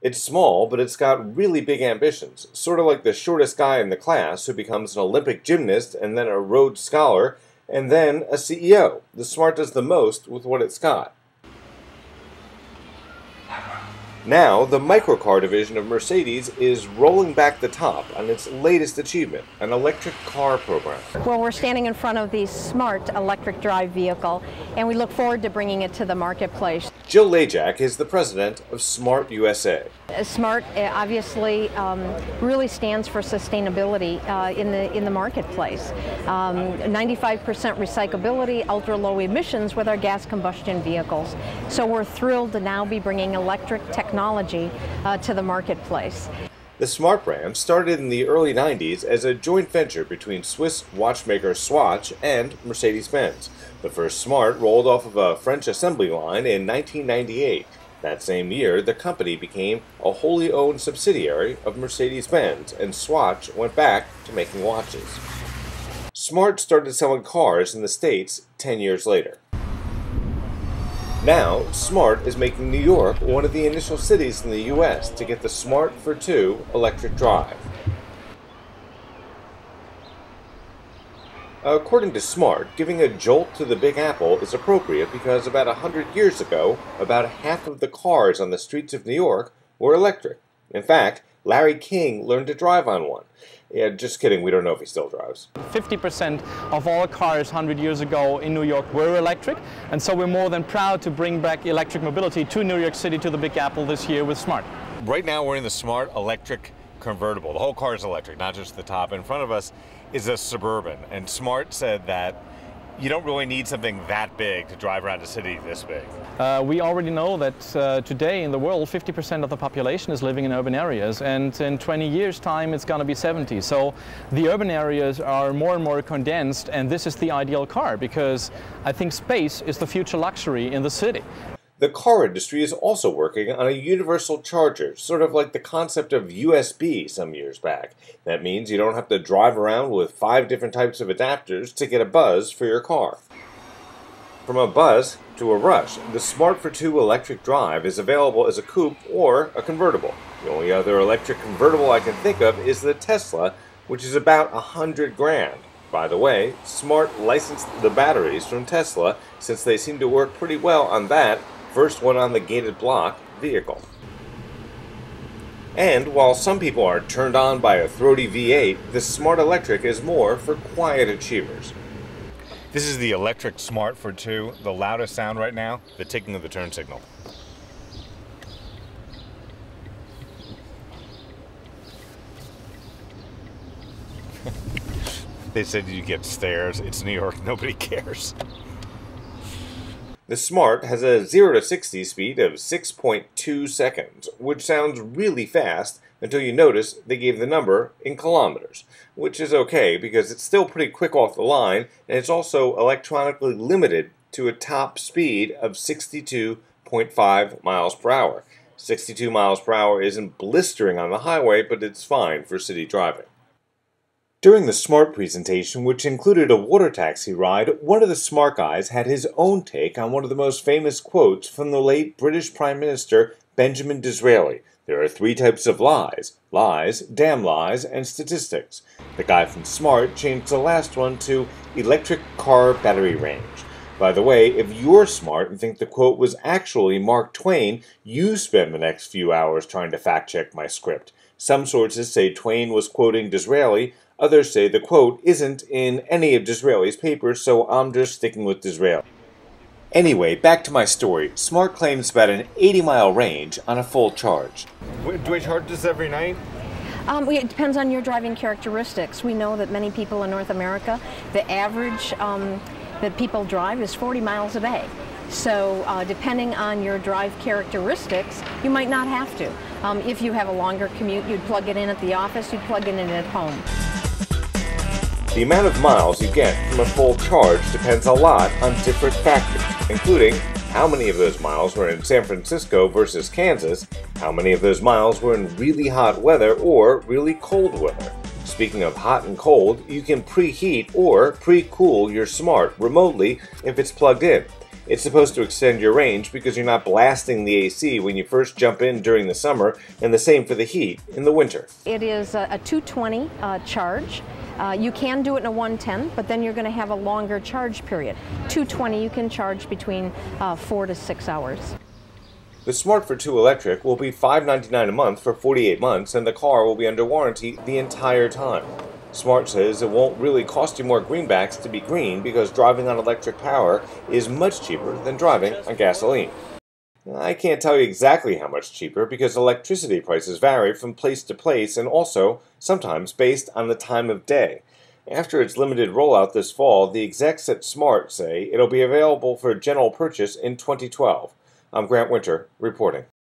It's small, but it's got really big ambitions, sort of like the shortest guy in the class who becomes an Olympic gymnast and then a Rhodes Scholar and then a CEO. The Smart does the most with what it's got. Now, the microcar division of Mercedes is rolling back the top on its latest achievement, an electric car program. Well, we're standing in front of the Smart Electric Drive vehicle, and we look forward to bringing it to the marketplace. Jill Lajak is the president of Smart USA. Smart obviously really stands for sustainability in the marketplace. 95% recyclability, ultra-low emissions with our gas combustion vehicles. So we're thrilled to now be bringing electric technology to the marketplace. The Smart brand started in the early 90s as a joint venture between Swiss watchmaker Swatch and Mercedes-Benz. The first Smart rolled off of a French assembly line in 1998. That same year, the company became a wholly owned subsidiary of Mercedes-Benz, and Swatch went back to making watches. Smart started selling cars in the States 10 years later. Now, Smart is making New York one of the initial cities in the U.S. to get the Smart Fortwo Electric Drive. According to Smart, giving a jolt to the Big Apple is appropriate because about 100 years ago, about half of the cars on the streets of New York were electric. In fact, Larry King learned to drive on one. Yeah, just kidding, we don't know if he still drives. 50% of all cars 100 years ago in New York were electric, and so we're more than proud to bring back electric mobility to New York City, to the Big Apple this year with Smart. Right now we're in the Smart electric convertible. The whole car is electric, not just the top. In front of us is a Suburban, and Smart said that you don't really need something that big to drive around a city this big. We already know that today in the world 50% of the population is living in urban areas, and in 20 years time it's going to be 70. So the urban areas are more and more condensed, and this is the ideal car because I think space is the future luxury in the city. The car industry is also working on a universal charger, sort of like the concept of USB some years back. That means you don't have to drive around with 5 different types of adapters to get a buzz for your car. From a buzz to a rush, the Smart Fortwo Electric Drive is available as a coupe or a convertible. The only other electric convertible I can think of is the Tesla, which is about $100 grand. By the way, Smart licensed the batteries from Tesla since they seem to work pretty well on that first one on the gated block vehicle. And while some people are turned on by a throaty V8, the Smart Electric is more for quiet achievers. This is the electric Smart Fortwo. The loudest sound right now, the ticking of the turn signal. They said you get stares. It's New York, nobody cares. The Smart has a 0 to 60 speed of 6.2 seconds, which sounds really fast until you notice they gave the number in kilometers, which is okay because it's still pretty quick off the line, and it's also electronically limited to a top speed of 62.5 miles per hour. 62 miles per hour isn't blistering on the highway, but it's fine for city driving. During the Smart presentation, which included a water taxi ride, one of the Smart guys had his own take on one of the most famous quotes from the late British Prime Minister Benjamin Disraeli. There are 3 types of lies: lies, damn lies, and statistics. The guy from Smart changed the last one to electric car battery range. By the way, if you're smart and think the quote was actually Mark Twain, you spend the next few hours trying to fact-check my script. Some sources say Twain was quoting Disraeli. Others say the quote isn't in any of Disraeli's papers, so I'm just sticking with Disraeli. Anyway, back to my story. Smart claims about an 80-mile range on a full charge. Do I charge this every night? It depends on your driving characteristics. We know that many people in North America, the average that people drive is 40 miles a day. So depending on your drive characteristics, you might not have to. If you have a longer commute, you'd plug it in at the office, you'd plug it in at home. The amount of miles you get from a full charge depends a lot on different factors, including how many of those miles were in San Francisco versus Kansas, how many of those miles were in really hot weather or really cold weather. Speaking of hot and cold, you can preheat or pre-cool your Smart remotely if it's plugged in. It's supposed to extend your range because you're not blasting the AC when you first jump in during the summer, and the same for the heat in the winter. It is a 220 charge. You can do it in a 110, but then you're going to have a longer charge period. 220 you can charge between 4 to 6 hours. The Smart Fortwo Electric will be $5.99 a month for 48 months, and the car will be under warranty the entire time. Smart says it won't really cost you more greenbacks to be green because driving on electric power is much cheaper than driving on gasoline. I can't tell you exactly how much cheaper because electricity prices vary from place to place and also sometimes based on the time of day. After its limited rollout this fall, the execs at Smart say it'll be available for general purchase in 2012. I'm Grant Winter reporting.